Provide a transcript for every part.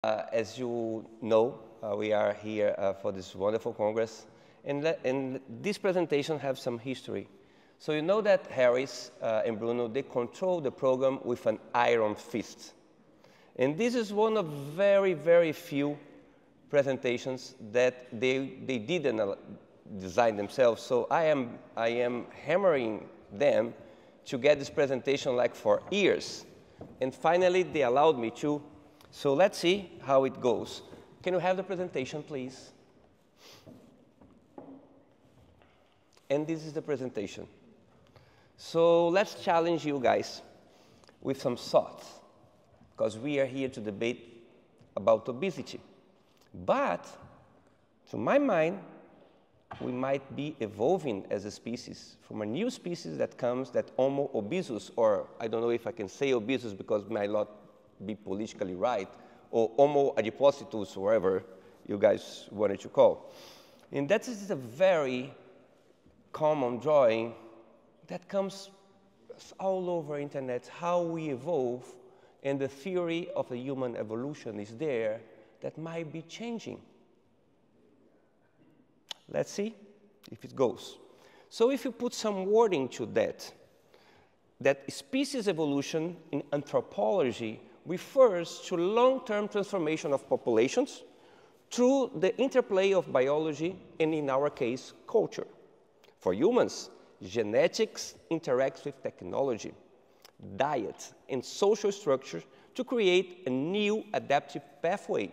As you know, we are here for this wonderful Congress, and this presentation has some history. So you know that Harris and Bruno, they control the program with an iron fist. And this is one of very, very few presentations that they didn't design themselves. So I am hammering them to get this presentation like for years. And finally, they allowed me to. So let's see how it goes. Can you have the presentation, please? And this is the presentation. So let's challenge you guys with some thoughts, because we are here to debate about obesity. But, to my mind, we might be evolving as a species from a new species that comes, that Homo obesus, or I don't know if I can say obesus because it might not be politically right, or Homo adipositus, whatever you guys wanted to call. And that is a very common drawing that comes all over internet, how we evolve, and the theory of the human evolution is there that might be changing. Let's see if it goes. So if you put some wording to that species evolution in anthropology refers to long-term transformation of populations through the interplay of biology and, in our case, culture. For humans, genetics interacts with technology, diet, and social structure to create a new adaptive pathway.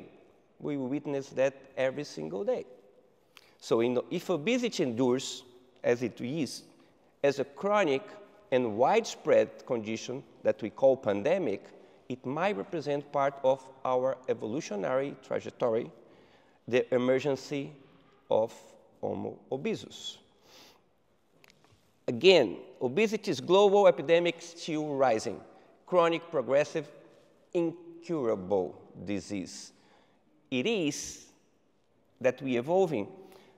We witness that every single day. So if obesity endures, as it is, as a chronic and widespread condition that we call pandemic, it might represent part of our evolutionary trajectory, the emergence of Homo obesus. Again, obesity is global epidemic still rising, chronic, progressive, incurable disease. It is that we're evolving.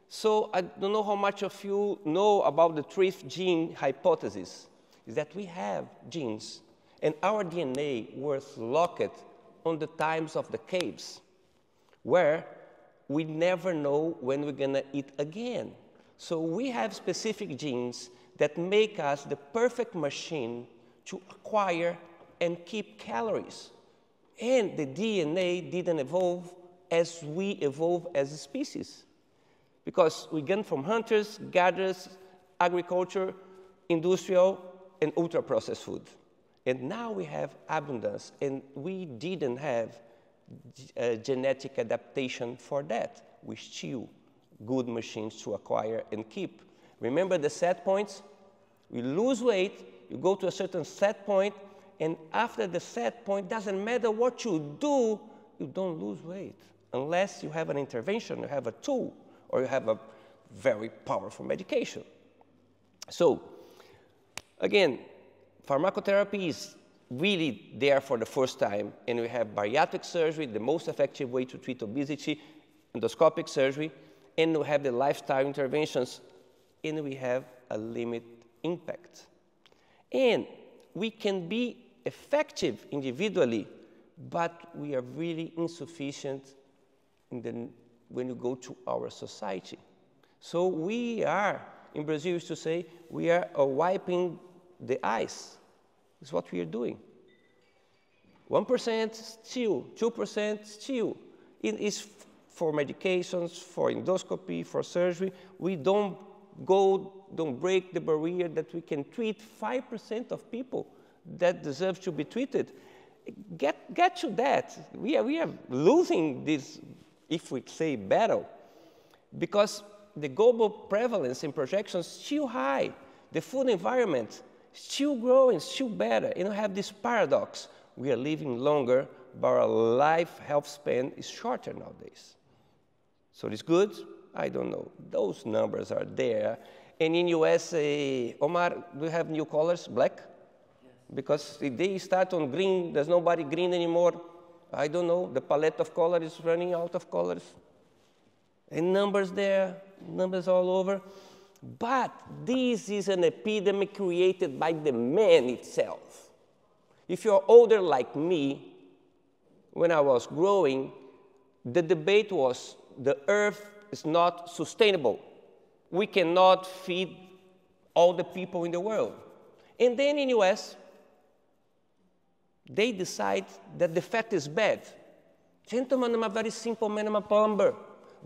So I don't know how much of you know about the thrift gene hypothesis, is that we have genes, and our DNA was locked on the times of the caves, where we never know when we're going to eat again. So we have specific genes that make us the perfect machine to acquire and keep calories. And the DNA didn't evolve as we evolve as a species, because we came from hunters, gatherers, agriculture, industrial, and ultra-processed food. And now we have abundance, and we didn't have genetic adaptation for that. We still good machines to acquire and keep. Remember the set points? We lose weight, you go to a certain set point, and after the set point, doesn't matter what you do, you don't lose weight, unless you have an intervention, you have a tool, or you have a very powerful medication. So, again, pharmacotherapy is really there for the first time, and we have bariatric surgery, the most effective way to treat obesity, endoscopic surgery, and we have the lifestyle interventions, and we have a limited impact. And we can be effective individually, but we are really insufficient when you go to our society. So we are, in Brazil used to say, we are wiping the ice. It's what we are doing. 1% still, 2% still. It is for medications, for endoscopy, for surgery. We don't break the barrier that we can treat 5% of people that deserve to be treated. Get to that. We are losing this, if we say, battle, because the global prevalence and projections still high. The food environment still growing, still better. And we have this paradox. We are living longer, but our life health span is shorter nowadays. So it's good? I don't know. Those numbers are there. And in US, Omar, do you have new colors, black? Yes. Because if they start on green, there's nobody green anymore. I don't know. The palette of color is running out of colors. And numbers there, numbers all over. But this is an epidemic created by the man itself. If you're older like me, when I was growing, the debate was the Earth is not sustainable. We cannot feed all the people in the world. And then in the US, they decide that the fat is bad. Gentlemen, I'm a very simple man, I'm a plumber.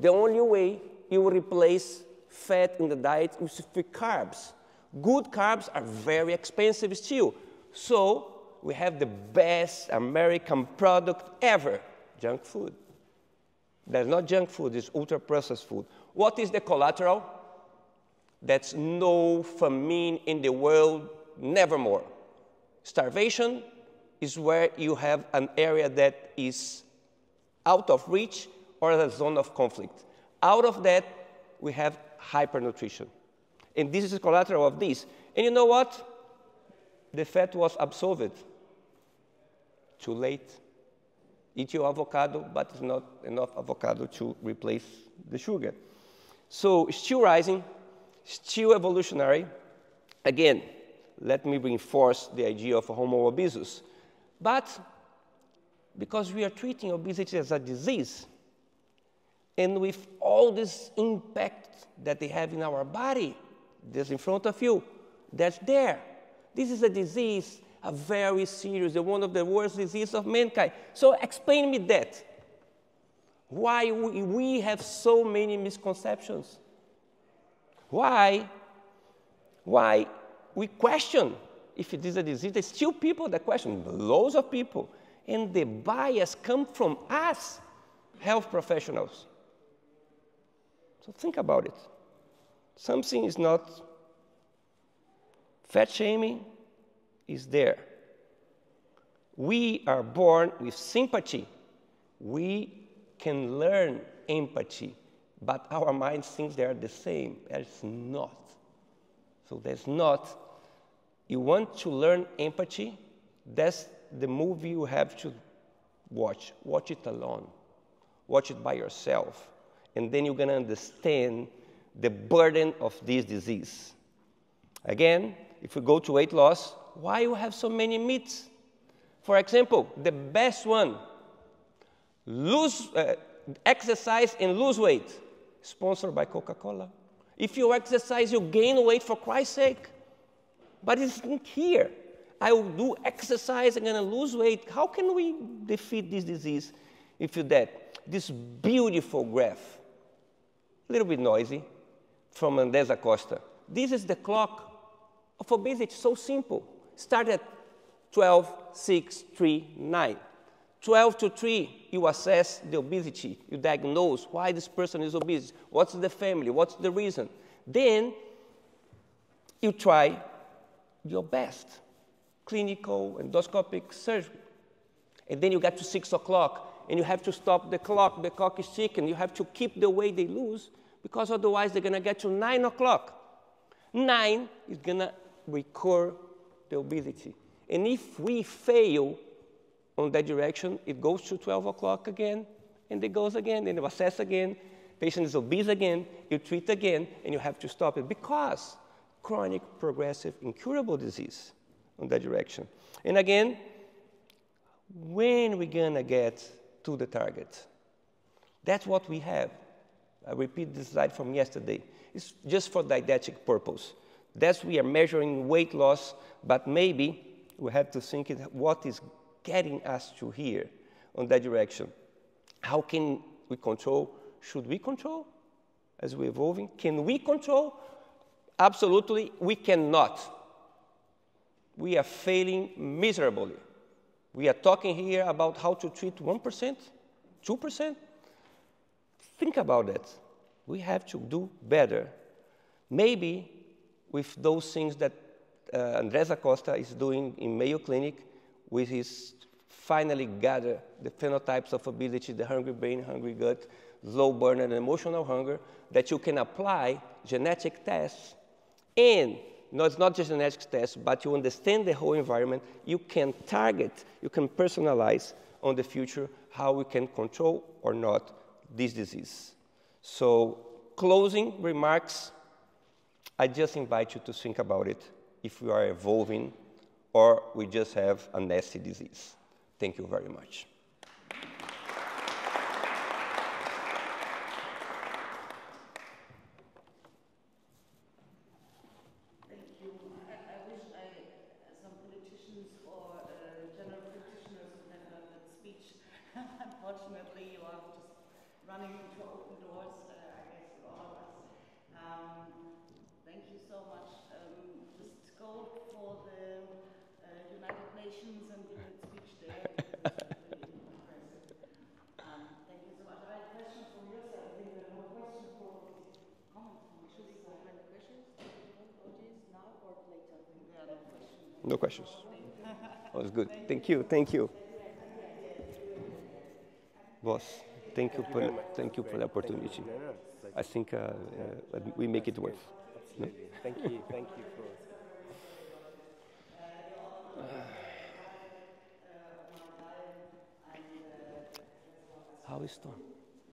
The only way you will replace fat in the diet is with carbs. Good carbs are very expensive still. So we have the best American product ever, junk food. That's not junk food, it's ultra-processed food. What is the collateral? That's no famine in the world, nevermore. Starvation is where you have an area that is out of reach or a zone of conflict. Out of that, we have hypernutrition. And this is the collateral of this. And you know what? The fat was absolved. Too late. Eat your avocado, but it's not enough avocado to replace the sugar. So still rising, still evolutionary. Again, let me reinforce the idea of Homo obesus. But because we are treating obesity as a disease, and with all this impact that they have in our body, that's in front of you, that's there. This is a disease, a very serious, one of the worst diseases of mankind. So explain me that. Why we have so many misconceptions? Why we question if it is a disease? There's still people that question, loads of people. And the bias comes from us, health professionals. So think about it. Something is not, fat shaming is there. We are born with sympathy. We can learn empathy, but our minds think they are the same. It's not. So there's not. You want to learn empathy, that's the movie you have to watch. Watch it alone. Watch it by yourself. And then you're going to understand the burden of this disease. Again, if we go to weight loss, why you have so many myths? For example, the best one, exercise and lose weight, sponsored by Coca-Cola. If you exercise, you gain weight, for Christ's sake. But it's not here. I will do exercise, I'm going to lose weight. How can we defeat this disease if you do that? This beautiful graph, a little bit noisy, from Andrés Acosta. This is the clock of obesity, so simple. Start at 12, 6, 3, 9. 12 to 3, you assess the obesity. You diagnose why this person is obese. What's the family? What's the reason? Then you try your best. Clinical, endoscopic surgery. And then you get to 6 o'clock, and you have to stop the clock. The clock is ticking. You have to keep the weight they lose, because otherwise they're going to get to 9 o'clock. 9 is going to recur the obesity. And if we fail on that direction, it goes to 12 o'clock again, and it goes again, and you assess again. Patient is obese again, you treat again, and you have to stop it, because chronic, progressive, incurable disease on that direction. And again, when we're going to get to the target? That's what we have. I repeat this slide from yesterday. It's just for didactic purpose. That's we are measuring weight loss, but maybe we have to think what is getting us to here on that direction. How can we control? Should we control as we're evolving? Can we control? Absolutely, we cannot. We are failing miserably. We are talking here about how to treat 1%, 2%. Think about that. We have to do better. Maybe with those things that Andrés Acosta is doing in Mayo Clinic, with his finally gather the phenotypes of obesity, the hungry brain, hungry gut, slow burn, and emotional hunger, that you can apply genetic tests. And no, it's not just genetic tests, but you understand the whole environment. You can target, you can personalize on the future how we can control or not this disease. So, closing remarks, I just invite you to think about it if we are evolving or we just have a nasty disease. Thank you very much. currently you are just running into open doors, I guess, to all of us. Thank you so much. The scope for the United Nations and your speech there is really impressive. Thank you so much. I have a question from your side. I think there are no questions for comments. Should we go behind the questions? Audience now or later? There are no questions. No questions. That was good. Thank you. Thank you. Boss, thank you for the opportunity. I think we make it worth. Absolutely. Thank you. Thank you for. How is Tom?